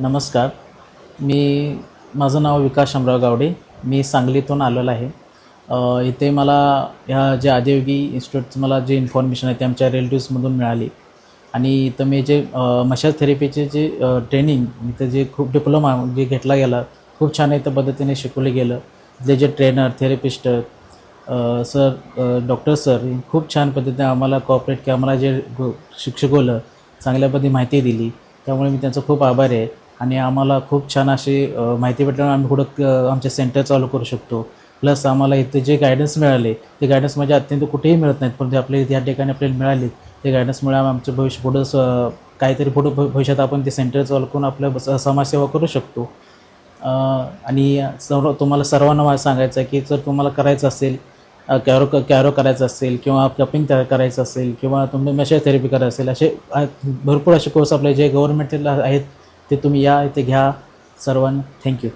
नमस्कार. माझं नाव विकास शामराव गावडे. मी सांगलीतून आलेलो आहे. इथे मला ह्या जे आदियोगी इन्स्टिट्यूटचं मला जे इन्फॉर्मेशन आहे ते आमच्या रिलेटिव्समधून मिळाली आणि इथं मी जे मशाज थेरपीचे जे ट्रेनिंग इथं जे खूप डिप्लोमा जे घेतला गेला, खूप छान इथं पद्धतीने शिकवलं गेलं. इथले जे trainer, therapist sir, doctor sir खूप छान पद्धतीने आम्हाला कॉपरेट किंवा आम्हाला जे शिकवलं, चांगल्या पद्धतीने माहिती दिली. त्यामुळे मी त्यांचा खूप आभारी आहे आणि आम्हाला खूप छान अशी माहिती भेटल्यामुळे आम्ही पुढं आमचे सेंटर चालू करू शकतो. प्लस आम्हाला इथे जे गायडन्स मिळाले ते गायडन्स म्हणजे अत्यंत कुठेही मिळत नाहीत, पण ते आपल्या या ठिकाणी आपल्याला मिळाले. ते गायडन्समुळे आमचं भविष्य पुढं काहीतरी भविष्यात आपण ते सेंटर चालू करून आपल्या समाजसेवा करू शकतो. आणि तुम्हाला सर्वांना मला सांगायचं आहे की जर तुम्हाला करायचं असेल कॅरो करायचं असेल किंवा कपिंग तयार करायचं असेल किंवा तुम्ही मशाज थेरपी करायचं असेल, असे भरपूर असे कोर्स आपले जे गव्हर्नमेंटला आहेत ते तुम्ही या इथे घ्या. सर्वांना थँक्यू.